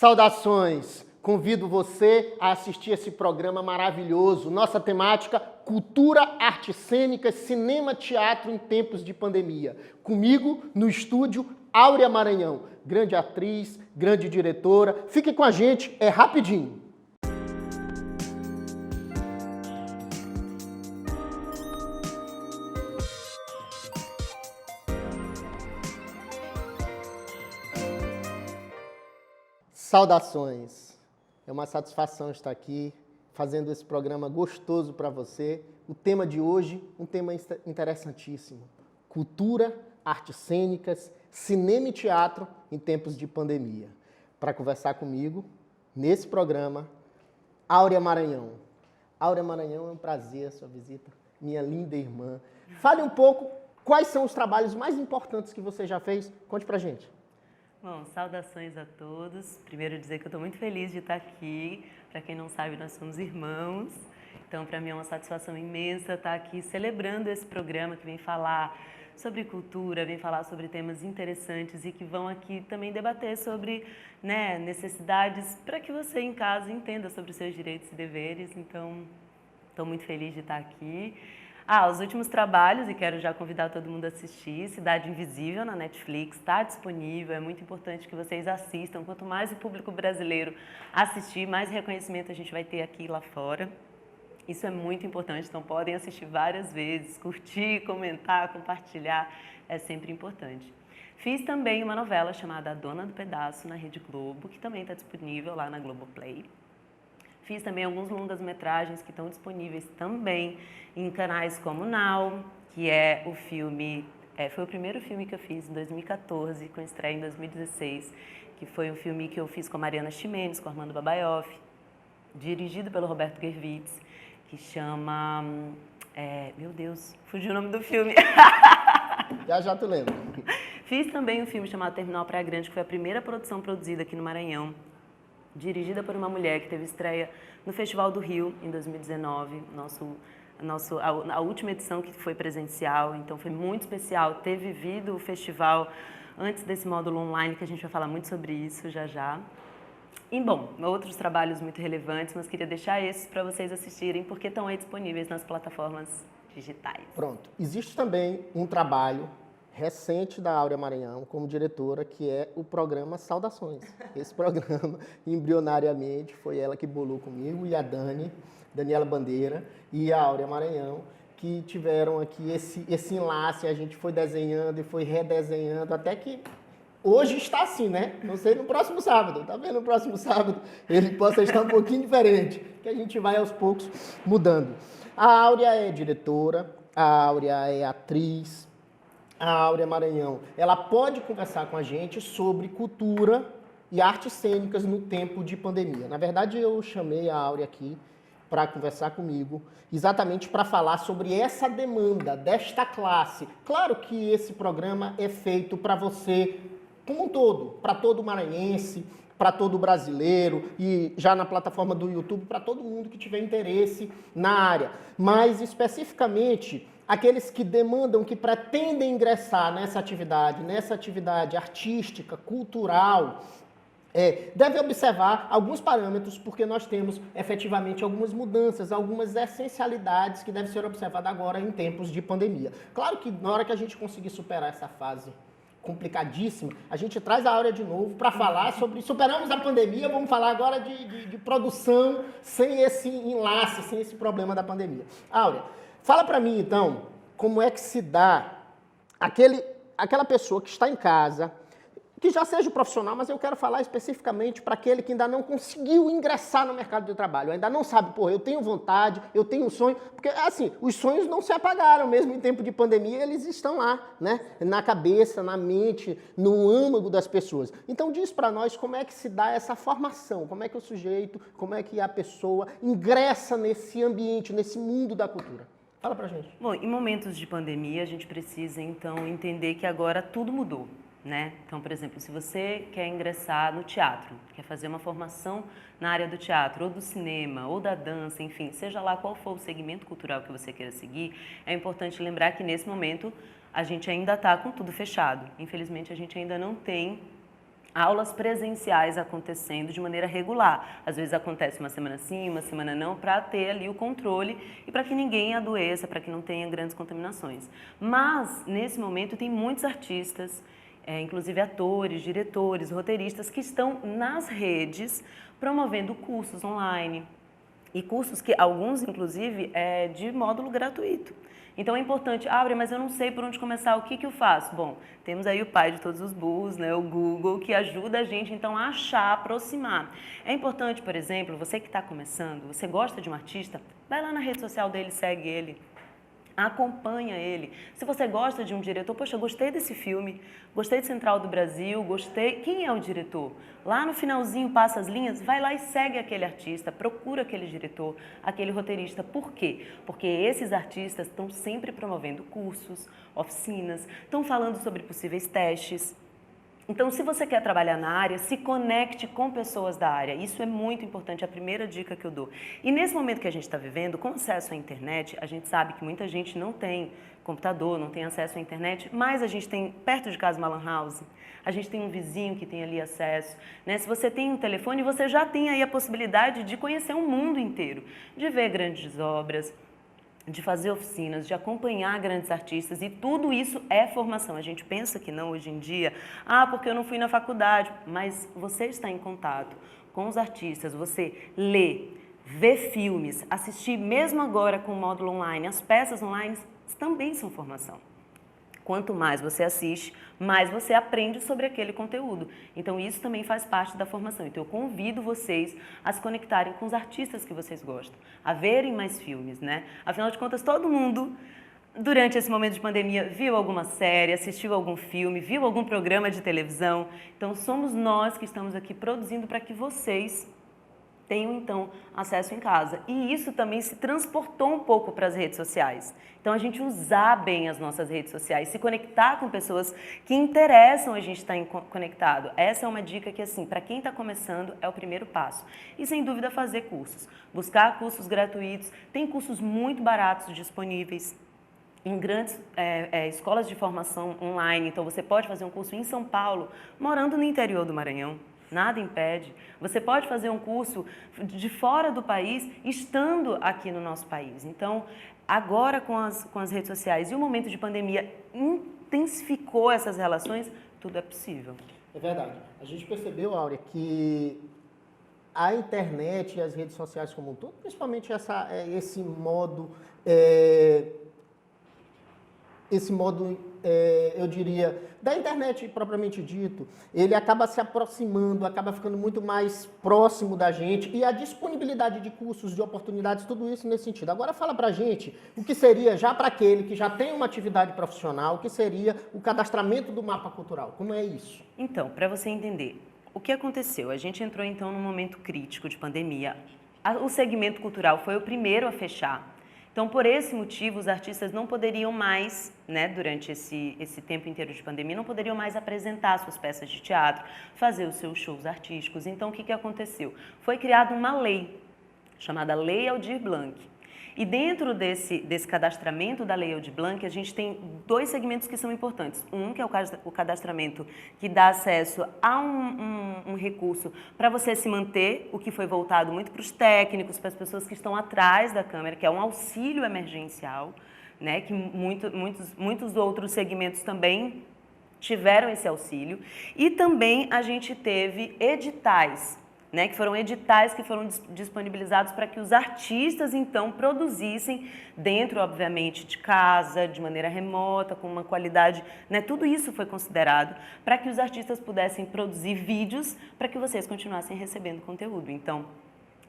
Saudações! Convido você a assistir esse programa maravilhoso. Nossa temática, cultura, artes cênicas, cinema, teatro em tempos de pandemia. Comigo, no estúdio, Áurea Maranhão, grande atriz, grande diretora. Fique com a gente, é rapidinho. Saudações! É uma satisfação estar aqui fazendo esse programa gostoso para você. O tema de hoje, um tema interessantíssimo. Cultura, artes cênicas, cinema e teatro em tempos de pandemia. Para conversar comigo, nesse programa, Áurea Maranhão. Áurea Maranhão, é um prazer a sua visita, minha linda irmã. Fale um pouco quais são os trabalhos mais importantes que você já fez. Conte pra gente. Bom, saudações a todos. Primeiro dizer que eu estou muito feliz de estar aqui. Para quem não sabe, nós somos irmãos. Então, para mim é uma satisfação imensa estar aqui celebrando esse programa que vem falar sobre cultura, vem falar sobre temas interessantes e que vão aqui também debater sobre necessidades para que você em casa entenda sobre os seus direitos e deveres. Então, estou muito feliz de estar aqui. Os últimos trabalhos, e quero já convidar todo mundo a assistir, Cidade Invisível na Netflix, está disponível, é muito importante que vocês assistam. Quanto mais o público brasileiro assistir, mais reconhecimento a gente vai ter aqui e lá fora. Isso é muito importante, então podem assistir várias vezes, curtir, comentar, compartilhar, é sempre importante. Fiz também uma novela chamada A Dona do Pedaço na Rede Globo, que também está disponível lá na Globoplay. Fiz também alguns longas-metragens que estão disponíveis também em canais como Now, que é o filme, foi o primeiro filme que eu fiz em 2014, com estreia em 2016, que foi um filme que eu fiz com a Mariana Ximenes, com Armando Babaioff, dirigido pelo Roberto Gervitz, que chama... meu Deus, fugiu o nome do filme. Já tu lembra. Fiz também um filme chamado Terminal Praia Grande, que foi a primeira produção produzida aqui no Maranhão, dirigida por uma mulher que teve estreia no Festival do Rio em 2019, a última edição que foi presencial, então foi muito especial ter vivido o festival antes desse módulo online, que a gente vai falar muito sobre isso já. E, bom, outros trabalhos muito relevantes, mas queria deixar esses para vocês assistirem, porque estão aí disponíveis nas plataformas digitais. Pronto. Existe também um trabalho recente da Áurea Maranhão como diretora, que é o programa Saudações. Esse programa, embrionariamente, foi ela que bolou comigo e a Daniela Bandeira e a Áurea Maranhão, que tiveram aqui esse enlace, a gente foi desenhando e foi redesenhando, até que hoje está assim, né? Não sei no próximo sábado, tá vendo? No próximo sábado ele possa estar um pouquinho diferente, que a gente vai aos poucos mudando. A Áurea é diretora, a Áurea é atriz, a Áurea Maranhão, ela pode conversar com a gente sobre cultura e artes cênicas no tempo de pandemia. Na verdade, eu chamei a Áurea aqui para conversar comigo, exatamente para falar sobre essa demanda desta classe. Claro que esse programa é feito para você como um todo, para todo maranhense, para todo brasileiro e já na plataforma do YouTube para todo mundo que tiver interesse na área. Mas especificamente aqueles que demandam, que pretendem ingressar nessa atividade artística, cultural, deve observar alguns parâmetros, porque nós temos efetivamente algumas mudanças, algumas essencialidades que devem ser observadas agora em tempos de pandemia. Claro que na hora que a gente conseguir superar essa fase complicadíssima, a gente traz a Áurea de novo para falar sobre... Superamos a pandemia, vamos falar agora de produção sem esse enlace, sem esse problema da pandemia. Áurea, fala para mim, então, como é que se dá aquela pessoa que está em casa, que já seja profissional, mas eu quero falar especificamente para aquele que ainda não conseguiu ingressar no mercado de trabalho, ainda não sabe, eu tenho vontade, eu tenho um sonho, porque assim, os sonhos não se apagaram mesmo em tempo de pandemia, eles estão lá, né, na cabeça, na mente, no âmago das pessoas. Então diz para nós como é que se dá essa formação, como é que o sujeito, como é que a pessoa ingressa nesse ambiente, nesse mundo da cultura. Fala pra gente. Bom, em momentos de pandemia, a gente precisa então entender que agora tudo mudou. Então, por exemplo, se você quer ingressar no teatro, quer fazer uma formação na área do teatro, ou do cinema, ou da dança, enfim, seja lá qual for o segmento cultural que você queira seguir, é importante lembrar que nesse momento a gente ainda está com tudo fechado. Infelizmente, a gente ainda não tem aulas presenciais acontecendo de maneira regular. Às vezes acontece uma semana sim, uma semana não, para ter ali o controle e para que ninguém adoeça, para que não tenha grandes contaminações. Mas, nesse momento, tem muitos artistas, inclusive atores, diretores, roteiristas, que estão nas redes promovendo cursos online e cursos que, alguns, inclusive, de módulo gratuito. Então é importante, Áurea, mas eu não sei por onde começar, o que que eu faço? Bom, temos aí o pai de todos os burros, né, o Google, que ajuda a gente então a achar, aproximar. É importante, por exemplo, você que está começando, você gosta de um artista, vai lá na rede social dele, segue ele. Acompanha ele. Se você gosta de um diretor, poxa, gostei desse filme, gostei de Central do Brasil, gostei. Quem é o diretor? Lá no finalzinho passa as linhas, vai lá e segue aquele artista, procura aquele diretor, aquele roteirista. Por quê? Porque esses artistas estão sempre promovendo cursos, oficinas, estão falando sobre possíveis testes. Então, se você quer trabalhar na área, se conecte com pessoas da área. Isso é muito importante, é a primeira dica que eu dou. E nesse momento que a gente está vivendo, com acesso à internet, a gente sabe que muita gente não tem computador, não tem acesso à internet, mas a gente tem perto de casa uma lan house, a gente tem um vizinho que tem ali acesso, né? Se você tem um telefone, você já tem aí a possibilidade de conhecer o mundo inteiro, de ver grandes obras, de fazer oficinas, de acompanhar grandes artistas, e tudo isso é formação. A gente pensa que não hoje em dia, porque eu não fui na faculdade, mas você está em contato com os artistas, você lê, vê filmes, assistir mesmo agora com o módulo online, as peças online também são formação. Quanto mais você assiste, mais você aprende sobre aquele conteúdo. Então, isso também faz parte da formação. Então, eu convido vocês a se conectarem com os artistas que vocês gostam, a verem mais filmes, né? Afinal de contas, todo mundo, durante esse momento de pandemia, viu alguma série, assistiu algum filme, viu algum programa de televisão. Então, somos nós que estamos aqui produzindo para que vocês tenham, então, acesso em casa. E isso também se transportou um pouco para as redes sociais. Então, a gente usar bem as nossas redes sociais, se conectar com pessoas que interessam a gente estar conectado. Essa é uma dica que, assim, para quem está começando, é o primeiro passo. E, sem dúvida, fazer cursos. Buscar cursos gratuitos. Tem cursos muito baratos disponíveis em grandes escolas de formação online. Então, você pode fazer um curso em São Paulo, morando no interior do Maranhão. Nada impede. Você pode fazer um curso de fora do país, estando aqui no nosso país. Então, agora com as redes sociais e o momento de pandemia intensificou essas relações, tudo é possível. É verdade. A gente percebeu, Áurea, que a internet e as redes sociais como um todo, principalmente esse modo, eu diria, da internet propriamente dito, ele acaba se aproximando, acaba ficando muito mais próximo da gente, e a disponibilidade de cursos, de oportunidades, tudo isso nesse sentido. Agora fala pra gente o que seria, já para aquele que já tem uma atividade profissional, o que seria o cadastramento do mapa cultural. Como é isso? Então, para você entender, o que aconteceu? A gente entrou então num momento crítico de pandemia. O segmento cultural foi o primeiro a fechar. Então, por esse motivo, os artistas não poderiam mais, né, durante esse tempo inteiro de pandemia, não poderiam mais apresentar suas peças de teatro, fazer os seus shows artísticos. Então, o que aconteceu? Foi criada uma lei, chamada Lei Aldir Blanc. E dentro desse cadastramento da Lei Aldir Blanc, a gente tem dois segmentos que são importantes. Um, que é o cadastramento que dá acesso a um recurso para você se manter, o que foi voltado muito para os técnicos, para as pessoas que estão atrás da câmera, que é um auxílio emergencial, né, que muitos outros segmentos também tiveram esse auxílio. E também a gente teve editais, né, que foram editais que foram disponibilizados para que os artistas, então, produzissem dentro, obviamente, de casa, de maneira remota, com uma qualidade, né, tudo isso foi considerado para que os artistas pudessem produzir vídeos para que vocês continuassem recebendo conteúdo. Então,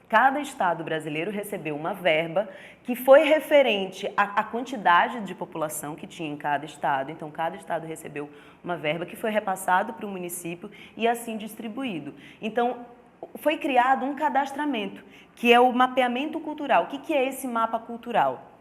cada estado brasileiro recebeu uma verba que foi referente à quantidade de população que tinha em cada estado. Então, cada estado recebeu uma verba que foi repassado para o município e assim distribuído. Então, foi criado um cadastramento, que é o mapeamento cultural. O que é esse mapa cultural?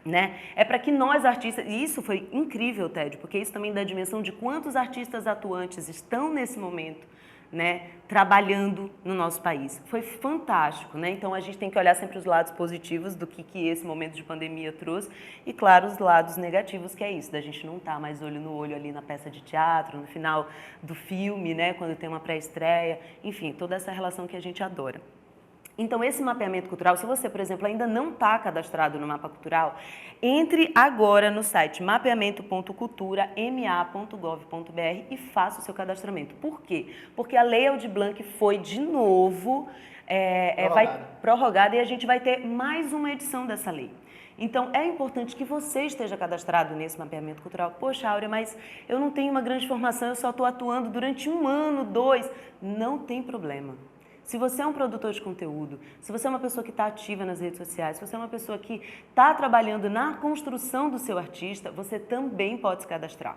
Né? É para que nós artistas, e isso foi incrível, Tédio, porque isso também dá a dimensão de quantos artistas atuantes estão nesse momento, né, trabalhando no nosso país. Foi fantástico, né? Então a gente tem que olhar sempre os lados positivos do que esse momento de pandemia trouxe e, claro, os lados negativos, que é isso, da gente não estar mais olho no olho ali na peça de teatro, no final do filme, né, quando tem uma pré-estreia, enfim, toda essa relação que a gente adora. Então, esse mapeamento cultural, se você, por exemplo, ainda não está cadastrado no Mapa Cultural, entre agora no site mapeamento.cultura.ma.gov.br e faça o seu cadastramento. Por quê? Porque a Lei Aldir Blanc foi, de novo, prorrogada e a gente vai ter mais uma edição dessa lei. Então, é importante que você esteja cadastrado nesse mapeamento cultural. Poxa, Áurea, mas eu não tenho uma grande formação, eu só estou atuando durante 1 ano, 2. Não tem problema. Se você é um produtor de conteúdo, se você é uma pessoa que está ativa nas redes sociais, se você é uma pessoa que está trabalhando na construção do seu artista, você também pode se cadastrar.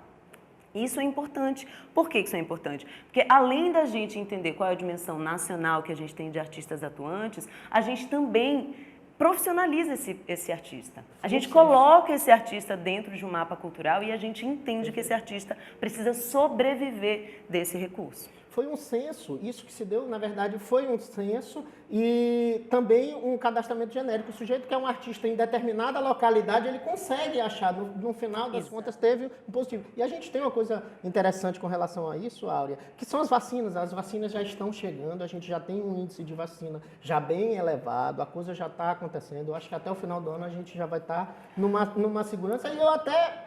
Isso é importante. Por que isso é importante? Porque além da gente entender qual é a dimensão nacional que a gente tem de artistas atuantes, a gente também profissionaliza esse artista. A gente coloca esse artista dentro de um mapa cultural e a gente entende que esse artista precisa sobreviver desse recurso. Foi um censo, isso que se deu, na verdade, foi um censo e também um cadastramento genérico. O sujeito que é um artista em determinada localidade, ele consegue achar, no final das contas, teve um positivo. E a gente tem uma coisa interessante com relação a isso, Áurea, que são as vacinas. As vacinas já estão chegando, a gente já tem um índice de vacina já bem elevado, a coisa já está acontecendo. Eu acho que até o final do ano a gente já vai estar numa segurança e eu até...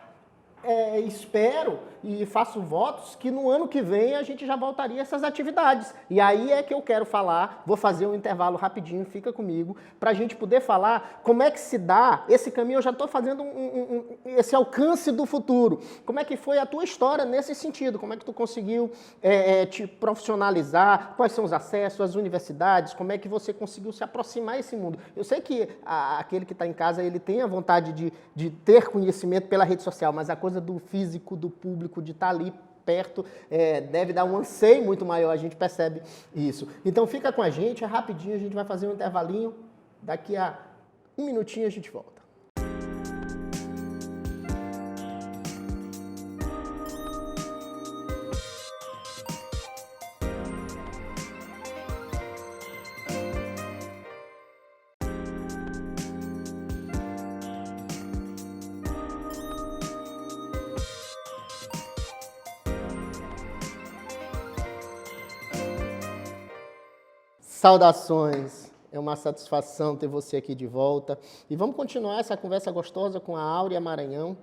espero e faço votos que no ano que vem a gente já voltaria a essas atividades. E aí é que eu quero falar, vou fazer um intervalo rapidinho, fica comigo, para a gente poder falar como é que se dá esse caminho. Eu já estou fazendo esse alcance do futuro. Como é que foi a tua história nesse sentido? Como é que tu conseguiu te profissionalizar? Quais são os acessos às universidades? Como é que você conseguiu se aproximar desse mundo? Eu sei que aquele que está em casa, ele tem a vontade de ter conhecimento pela rede social, mas a coisa do físico, do público, de estar ali perto, deve dar um anseio muito maior, a gente percebe isso. Então fica com a gente, é rapidinho, a gente vai fazer um intervalinho, daqui a 1 minutinho a gente volta. Saudações, é uma satisfação ter você aqui de volta. E vamos continuar essa conversa gostosa com a Áurea Maranhão,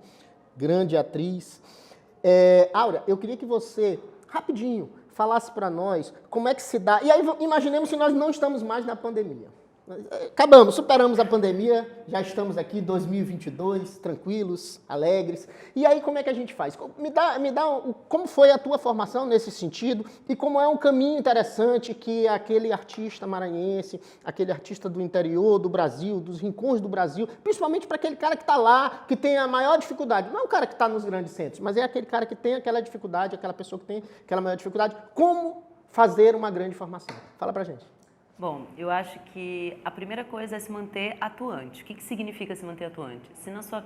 grande atriz. Áurea, eu queria que você, rapidinho, falasse para nós como é que se dá... E aí, imaginemos que nós não estamos mais na pandemia. Acabamos, superamos a pandemia, já estamos aqui, 2022, tranquilos, alegres. E aí, como é que a gente faz? Me dá como foi a tua formação nesse sentido e como é um caminho interessante que aquele artista maranhense, aquele artista do interior do Brasil, dos rincões do Brasil, principalmente para aquele cara que está lá, que tem a maior dificuldade. Não é o cara que está nos grandes centros, mas é aquele cara que tem aquela dificuldade, aquela pessoa que tem aquela maior dificuldade. Como fazer uma grande formação? Fala pra gente. Bom, eu acho que a primeira coisa é se manter atuante. O que significa se manter atuante? Se na sua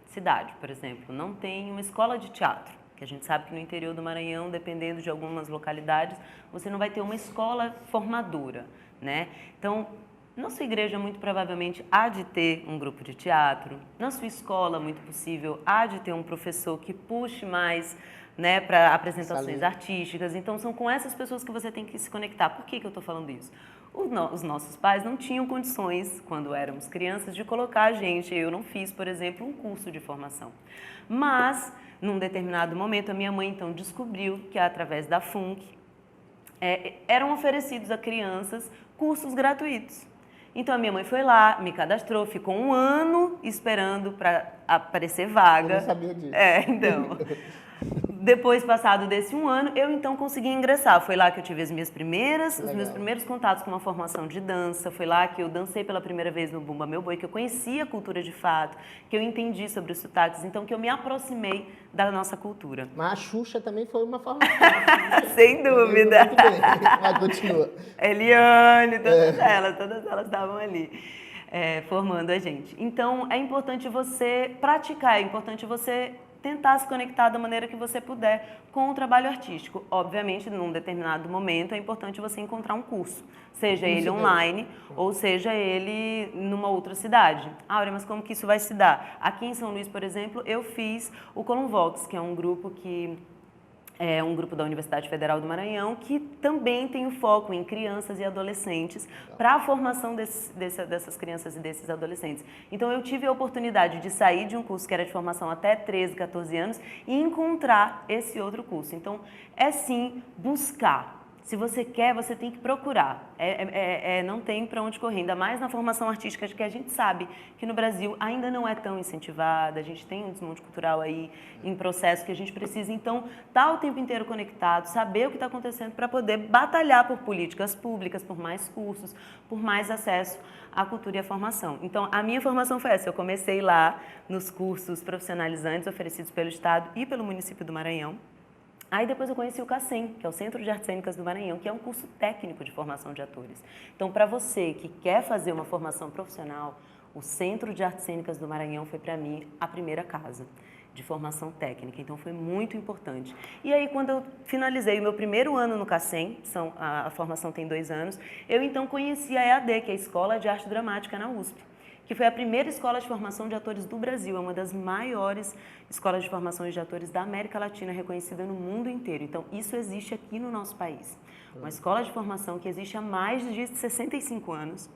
cidade, por exemplo, não tem uma escola de teatro, que a gente sabe que no interior do Maranhão, dependendo de algumas localidades, você não vai ter uma escola formadora, né? Então, na sua igreja, muito provavelmente, há de ter um grupo de teatro. Na sua escola, muito possível, há de ter um professor que puxe mais, né, para apresentações artísticas. Então, são com essas pessoas que você tem que se conectar. Por que eu estou falando isso? Os nossos pais não tinham condições, quando éramos crianças, de colocar a gente. Eu não fiz, por exemplo, um curso de formação. Mas, num determinado momento, a minha mãe, então, descobriu que, através da FUNC, eram oferecidos a crianças cursos gratuitos. Então, a minha mãe foi lá, me cadastrou, ficou 1 ano esperando para aparecer vaga. Eu não sabia disso. Então... Depois, passado desse 1 ano, eu então consegui ingressar. Foi lá que eu tive os meus primeiros contatos com uma formação de dança. Foi lá que eu dancei pela primeira vez no Bumba Meu Boi, que eu conheci a cultura de fato, que eu entendi sobre os sotaques, então que eu me aproximei da nossa cultura. Mas a Xuxa também foi uma formação. Sem dúvida. Muito bem, mas continua. Eliane, todas elas estavam ali. Formando a gente. Então, é importante você praticar, é importante você tentar se conectar da maneira que você puder com o trabalho artístico. Obviamente, num determinado momento, é importante você encontrar um curso, seja ele online ou seja ele numa outra cidade. Áurea, mas como que isso vai se dar? Aqui em São Luís, por exemplo, eu fiz o Columvox, que é um grupo da Universidade Federal do Maranhão, que também tem o foco em crianças e adolescentes para a formação dessas crianças e desses adolescentes. Então, eu tive a oportunidade de sair de um curso que era de formação até 13, 14 anos e encontrar esse outro curso. Então, é sim buscar. Se você quer, você tem que procurar. Não tem para onde correr, ainda mais na formação artística, que a gente sabe que no Brasil ainda não é tão incentivada, a gente tem um desmonte cultural aí em processo que a gente precisa, então, estar o tempo inteiro conectado, saber o que está acontecendo para poder batalhar por políticas públicas, por mais cursos, por mais acesso à cultura e à formação. Então, a minha formação foi essa, eu comecei lá nos cursos profissionalizantes oferecidos pelo Estado e pelo município do Maranhão. Aí depois eu conheci o CACEM, que é o Centro de Artes Cênicas do Maranhão, que é um curso técnico de formação de atores. Então, para você que quer fazer uma formação profissional, o Centro de Artes Cênicas do Maranhão foi, para mim, a primeira casa de formação técnica. Então, foi muito importante. E aí, quando eu finalizei o meu primeiro ano no CACEM, a formação tem 2 anos, eu então conheci a EAD, que é a Escola de Arte Dramática na USP, que foi a primeira escola de formação de atores do Brasil, é uma das maiores escolas de formação de atores da América Latina, reconhecida no mundo inteiro. Então, isso existe aqui no nosso país. Uma escola de formação que existe há mais de 65 anos.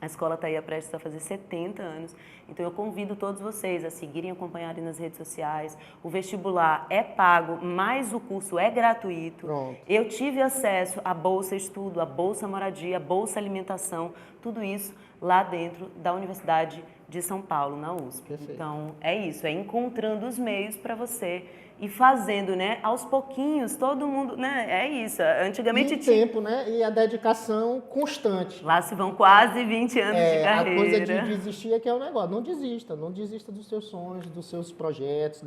A escola está aí prestes a fazer 70 anos. Então, eu convido todos vocês a seguirem e acompanharem nas redes sociais. O vestibular é pago, mas o curso é gratuito. Pronto. Eu tive acesso à Bolsa Estudo, à Bolsa Moradia, à Bolsa Alimentação, tudo isso lá dentro da Universidade de São Paulo, na USP. Perfeito. Então, é isso, é encontrando os meios para você ir fazendo, né? Aos pouquinhos, todo mundo, né? É isso. Antigamente E o tempo, né? E a dedicação constante. Lá se vão quase 20 anos de carreira. A coisa de desistir é que é o negócio. Não desista dos seus sonhos, dos seus projetos,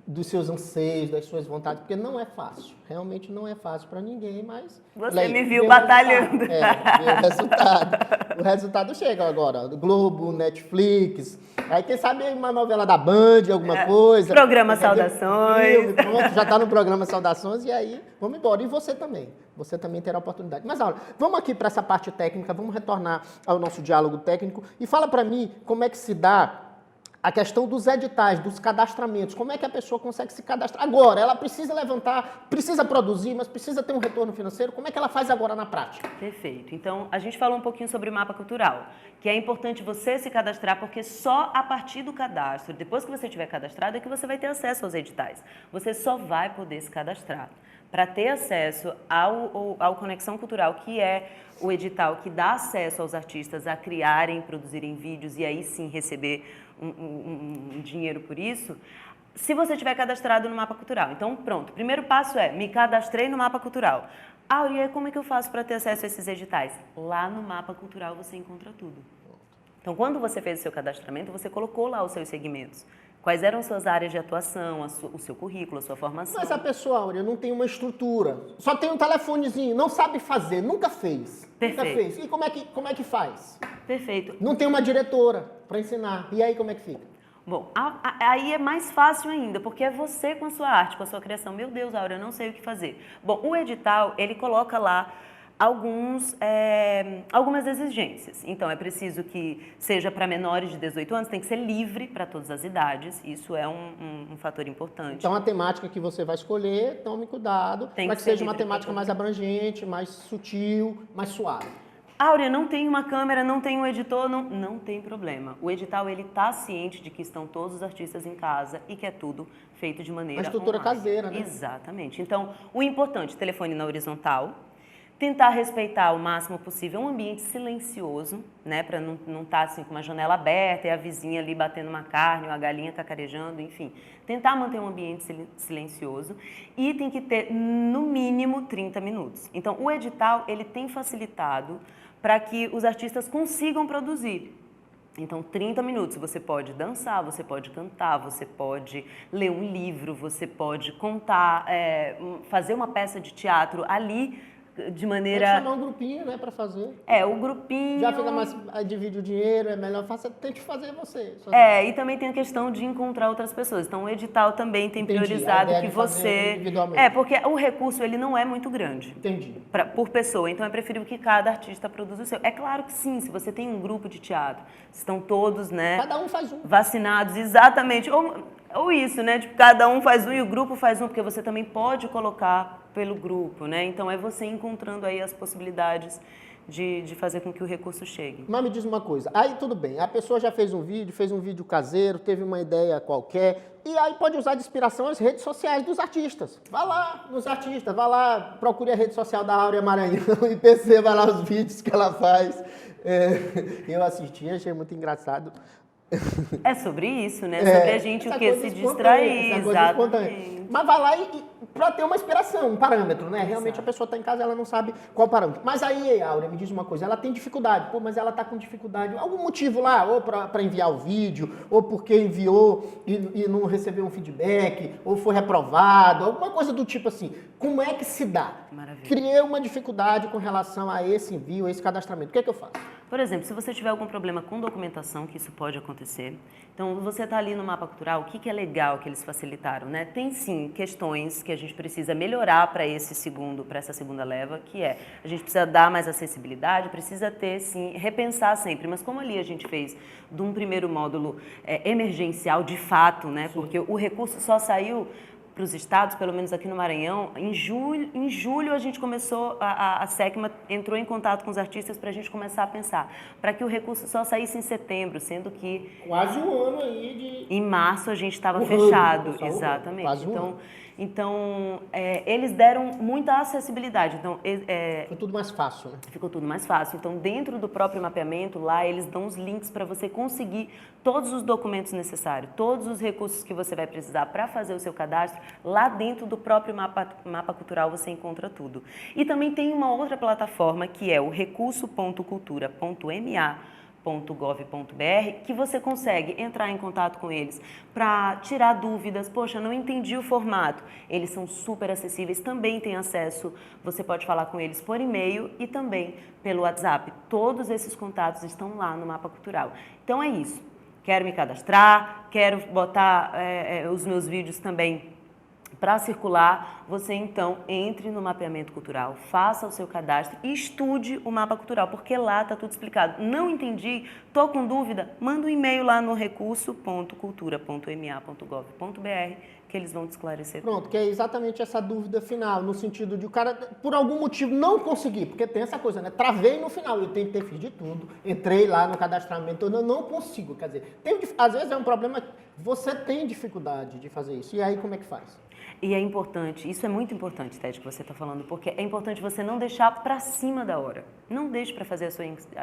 dos seus anseios, das suas vontades, porque não é fácil. Realmente não é fácil para ninguém, mas... Você me viu batalhando. Vê o resultado. O resultado chega agora. Globo, Netflix, aí quem sabe uma novela da Band, alguma coisa. Programa Saudações. Filme, pronto, já está no programa Saudações e aí vamos embora. E você também. Você também terá a oportunidade. Mas, olha, vamos aqui para essa parte técnica, vamos retornar ao nosso diálogo técnico e fala para mim como é que se dá a questão dos editais, dos cadastramentos. Como é que a pessoa consegue se cadastrar? Agora, ela precisa levantar, precisa produzir, mas precisa ter um retorno financeiro. Como é que ela faz agora na prática? Perfeito. Então, a gente falou um pouquinho sobre o mapa cultural, que é importante você se cadastrar, porque só a partir do cadastro, depois que você tiver cadastrado, é que você vai ter acesso aos editais. Você só vai poder se cadastrar. Para ter acesso ao Conexão Cultural, que é o edital que dá acesso aos artistas a criarem, produzirem vídeos e aí sim receber um dinheiro por isso, se você estiver cadastrado no Mapa Cultural. Então, pronto, o primeiro passo é, me cadastrei no Mapa Cultural. Áurea, como é que eu faço para ter acesso a esses editais? Lá no Mapa Cultural você encontra tudo. Então, quando você fez o seu cadastramento, você colocou lá os seus segmentos. Quais eram suas áreas de atuação, o seu currículo, a sua formação. Mas a pessoa, Áurea, não tem uma estrutura, só tem um telefonezinho, não sabe fazer, nunca fez. Perfeito. Nunca fez. E como é que faz? Perfeito. Não tem uma diretora para ensinar. E aí como é que fica? Bom, aí é mais fácil ainda, porque é você com a sua arte, com a sua criação. Meu Deus, Áurea, eu não sei o que fazer. Bom, o edital, ele coloca lá algumas exigências. Então, é preciso que seja para menores de 18 anos, tem que ser livre para todas as idades, isso é um fator importante. Então, a temática que você vai escolher, tome cuidado, para que seja uma temática mais abrangente, mais sutil, mais suave. Áurea, não tem uma câmera, não tem um editor, não tem problema. O edital, ele está ciente de que estão todos os artistas em casa e que é tudo feito de maneira uma estrutura online. caseira, né? Exatamente. Então, o importante, telefone na horizontal, tentar respeitar o máximo possível um ambiente silencioso, né, para não estar assim com uma janela aberta e a vizinha ali batendo uma carne, ou a galinha cacarejando, enfim. Tentar manter um ambiente silencioso e tem que ter no mínimo 30 minutos. Então, o edital, ele tem facilitado para que os artistas consigam produzir. Então, 30 minutos, você pode dançar, você pode cantar, você pode ler um livro, você pode contar, fazer uma peça de teatro ali de Pode maneira... chamar um grupinho, né, para fazer. O grupinho... Já fica mais, divide o dinheiro, é melhor, tente fazer você. E também tem a questão de encontrar outras pessoas. Então, o edital também tem priorizado que você... Porque o recurso, ele não é muito grande. Entendi. Por pessoa. Então, é preferível que cada artista produza o seu. É claro que sim, se você tem um grupo de teatro, estão todos, né... Cada um faz um. Vacinados, exatamente. Ou isso, né? Tipo, cada um faz um e o grupo faz um, porque você também pode colocar pelo grupo, né? Então, é você encontrando aí as possibilidades de fazer com que o recurso chegue. Mas me diz uma coisa, aí tudo bem, a pessoa já fez um vídeo caseiro, teve uma ideia qualquer, e aí pode usar de inspiração as redes sociais dos artistas. Vá lá nos artistas, vá lá, procure a rede social da Áurea Maranhão e perceba lá os vídeos que ela faz. Eu assisti, achei muito engraçado. É sobre isso, né? Sobre a gente o quê? Se distrair, exatamente. Mas vai lá para ter uma inspiração, um parâmetro, né? Realmente a pessoa está em casa, ela não sabe qual parâmetro. Mas aí, Áurea, me diz uma coisa, ela tem dificuldade. Pô, mas ela está com dificuldade. Algum motivo lá, ou para enviar o vídeo, ou porque enviou e não recebeu um feedback, ou foi reprovado, alguma coisa do tipo assim. Como é que se dá? Maravilha. Criei uma dificuldade com relação a esse envio, a esse cadastramento. O que é que eu faço? Por exemplo, se você tiver algum problema com documentação, que isso pode acontecer, então você está ali no mapa cultural, o que é legal que eles facilitaram, né? Tem sim questões que a gente precisa melhorar para essa segunda leva, que é, a gente precisa dar mais acessibilidade, precisa ter sim, repensar sempre, mas como ali a gente fez de um primeiro módulo emergencial de fato, né? Sim. Porque o recurso só saiu para os estados, pelo menos aqui no Maranhão, em julho a gente começou, a SECMA entrou em contato com os artistas para a gente começar a pensar, para que o recurso só saísse em setembro, sendo que... Quase um ano aí de... Em março a gente estava fechado, exatamente. Quase um ano. Então, eles deram muita acessibilidade. Então, ficou tudo mais fácil, né? Ficou tudo mais fácil. Então, dentro do próprio mapeamento, lá eles dão os links para você conseguir todos os documentos necessários, todos os recursos que você vai precisar para fazer o seu cadastro. Lá dentro do próprio mapa cultural você encontra tudo. E também tem uma outra plataforma que é o recurso.cultura.ma.gov.br, que você consegue entrar em contato com eles para tirar dúvidas. Poxa, não entendi o formato. Eles são super acessíveis, também tem acesso, você pode falar com eles por e-mail e também pelo WhatsApp. Todos esses contatos estão lá no Mapa Cultural. Então é isso. Quero me cadastrar, quero botar os meus vídeos também para circular, você então entre no mapeamento cultural, faça o seu cadastro e estude o mapa cultural, porque lá está tudo explicado. Não entendi, estou com dúvida, manda um e-mail lá no recurso.cultura.ma.gov.br que eles vão te esclarecer. Pronto, que é exatamente essa dúvida final, no sentido de o cara, por algum motivo, não conseguir, porque tem essa coisa, né? Travei no final, eu tentei, fiz de tudo, entrei lá no cadastramento, eu não consigo, quer dizer, às vezes é um problema, você tem dificuldade de fazer isso, e aí como é que faz? E é importante, isso é muito importante, Ted, que você está falando, porque é importante você não deixar para cima da hora. Não deixe para fazer a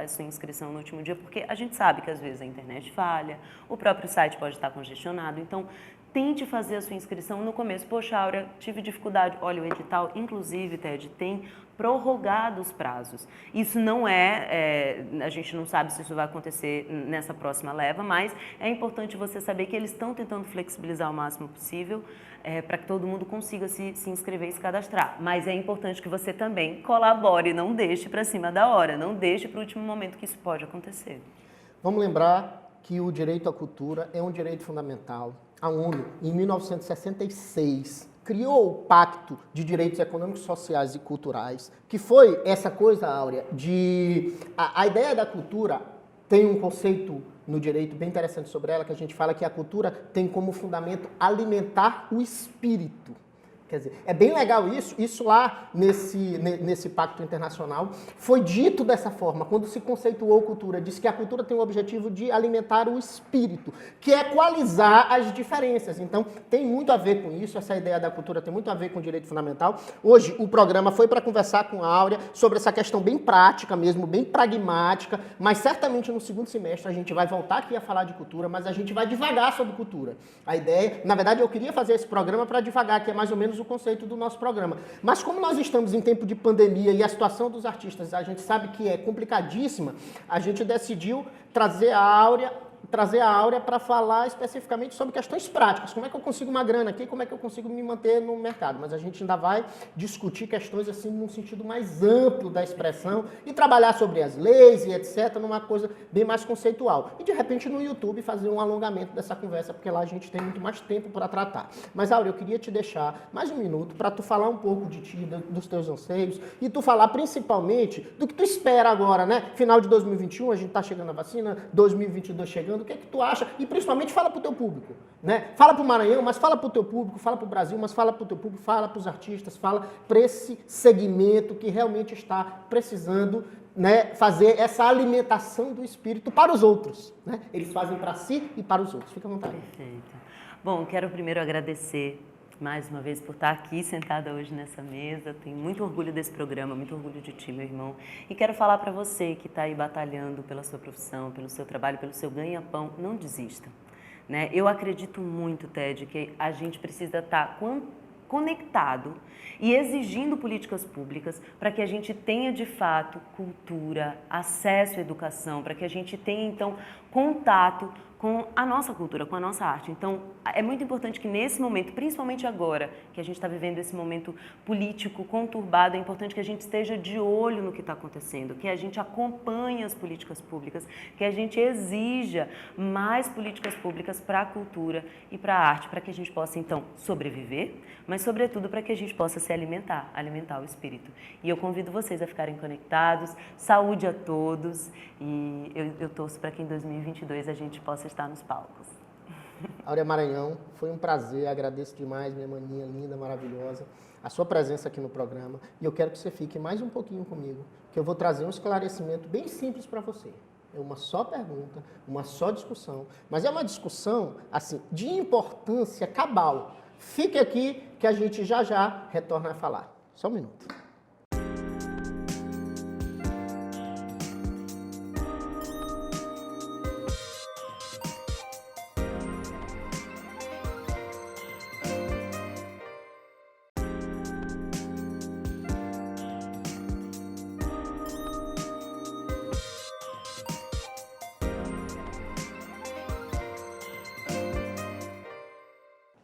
sua inscrição no último dia, porque a gente sabe que às vezes a internet falha, o próprio site pode estar congestionado, então tente fazer a sua inscrição no começo. Poxa, Áurea, tive dificuldade. Olha, o edital, inclusive, Ted, tem prorrogado os prazos. Isso não a gente não sabe se isso vai acontecer nessa próxima leva, mas é importante você saber que eles estão tentando flexibilizar o máximo possível para que todo mundo consiga se inscrever e se cadastrar. Mas é importante que você também colabore, não deixe para cima da hora, não deixe para o último momento que isso pode acontecer. Vamos lembrar que o direito à cultura é um direito fundamental. A ONU, em 1966, criou o Pacto de Direitos Econômicos, Sociais e Culturais, que foi essa coisa, Áurea, de... A ideia da cultura tem um conceito no direito bem interessante sobre ela, que a gente fala que a cultura tem como fundamento alimentar o espírito. Quer dizer, é bem legal isso lá nesse pacto internacional foi dito dessa forma, quando se conceituou cultura, disse que a cultura tem o objetivo de alimentar o espírito, que é equalizar as diferenças. Então, tem muito a ver com isso, essa ideia da cultura tem muito a ver com o direito fundamental. Hoje, o programa foi para conversar com a Áurea sobre essa questão bem prática mesmo, bem pragmática, mas certamente no segundo semestre a gente vai voltar aqui a falar de cultura, mas a gente vai devagar sobre cultura. A ideia, na verdade, eu queria fazer esse programa para devagar, que é mais ou menos o conceito do nosso programa. Mas como nós estamos em tempo de pandemia e a situação dos artistas, a gente sabe que é complicadíssima, a gente decidiu trazer a Áurea trazer a Áurea para falar especificamente sobre questões práticas. Como é que eu consigo uma grana aqui, como é que eu consigo me manter no mercado. Mas a gente ainda vai discutir questões assim num sentido mais amplo da expressão e trabalhar sobre as leis e etc, numa coisa bem mais conceitual. E de repente no YouTube fazer um alongamento dessa conversa, porque lá a gente tem muito mais tempo para tratar. Mas Áurea, eu queria te deixar mais um minuto para tu falar um pouco de ti, dos teus anseios e tu falar principalmente do que tu espera agora, né? Final de 2021, a gente tá chegando a vacina, 2022 chegando, o que é que tu acha? E principalmente fala pro teu público, né? Fala pro Maranhão, mas fala pro teu público, fala pro Brasil, mas fala pro teu público, fala pros artistas, fala para esse segmento que realmente está precisando, né, fazer essa alimentação do espírito para os outros, né? Eles fazem para si e para os outros. Fica à vontade. Perfeito. Bom, quero primeiro agradecer mais uma vez por estar aqui sentada hoje nessa mesa. Tenho muito orgulho desse programa, muito orgulho de ti, meu irmão. E quero falar para você que está aí batalhando pela sua profissão, pelo seu trabalho, pelo seu ganha-pão, não desista, né? Eu acredito muito, Ted, que a gente precisa estar conectado e exigindo políticas públicas para que a gente tenha, de fato, cultura, acesso à educação, para que a gente tenha, então, contato com a nossa cultura, com a nossa arte. Então, é muito importante que nesse momento, principalmente agora, que a gente está vivendo esse momento político conturbado, é importante que a gente esteja de olho no que está acontecendo, que a gente acompanhe as políticas públicas, que a gente exija mais políticas públicas para a cultura e para a arte, para que a gente possa, então, sobreviver, mas, sobretudo, para que a gente possa se alimentar o espírito. E eu convido vocês a ficarem conectados, saúde a todos, e eu torço para que em 2022 a gente possa estar nos palcos. Áurea Maranhão, foi um prazer, agradeço demais, minha maninha linda, maravilhosa, a sua presença aqui no programa. E eu quero que você fique mais um pouquinho comigo, que eu vou trazer um esclarecimento bem simples para você. É uma só pergunta, uma só discussão, mas é uma discussão, assim, de importância cabal. Fique aqui que a gente já retorna a falar. Só um minuto.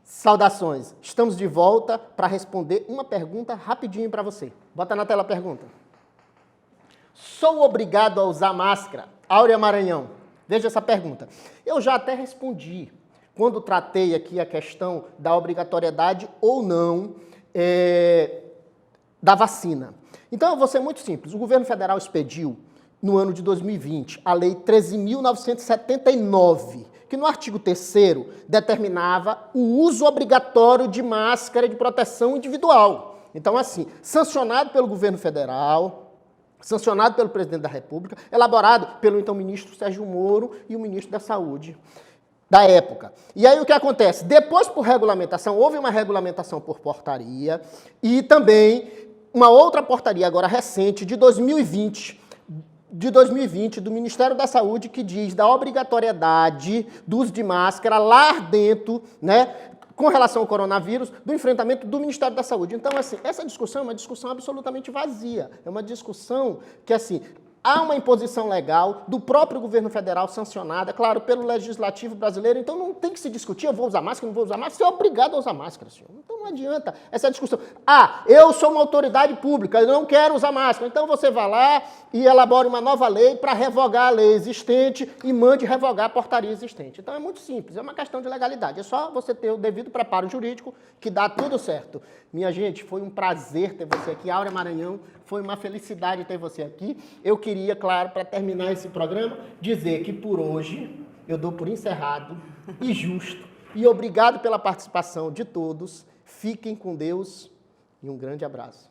Saudações! Estamos de volta para responder uma pergunta rapidinho para você. Bota na tela a pergunta. Sou obrigado a usar máscara? Áurea Maranhão, veja essa pergunta. Eu já até respondi quando tratei aqui a questão da obrigatoriedade ou não da vacina. Então, eu vou ser muito simples. O governo federal expediu, no ano de 2020, a Lei 13.979, que no artigo 3º determinava o uso obrigatório de máscara de proteção individual. Então, assim, sancionado pelo governo federal, sancionado pelo presidente da República, elaborado pelo então ministro Sérgio Moro e o ministro da Saúde da época. E aí o que acontece? Depois, por regulamentação, houve uma regulamentação por portaria e também uma outra portaria agora recente, de 2020, do Ministério da Saúde, que diz da obrigatoriedade do uso de máscara lá dentro, né, com relação ao coronavírus, do enfrentamento do Ministério da Saúde. Então, assim, essa discussão é uma discussão absolutamente vazia. É uma discussão que, assim, há uma imposição legal do próprio governo federal sancionada, claro, pelo legislativo brasileiro, então não tem que se discutir, eu vou usar máscara, não vou usar máscara, você é obrigado a usar máscara, senhor. Então não adianta essa discussão. Ah, eu sou uma autoridade pública, eu não quero usar máscara, então você vai lá e elabore uma nova lei para revogar a lei existente e mande revogar a portaria existente. Então é muito simples, é uma questão de legalidade, é só você ter o devido preparo jurídico que dá tudo certo. Minha gente, foi um prazer ter você aqui, Áurea Maranhão, foi uma felicidade ter você aqui. Eu queria, claro, para terminar esse programa, dizer que por hoje eu dou por encerrado e justo. E obrigado pela participação de todos. Fiquem com Deus e um grande abraço.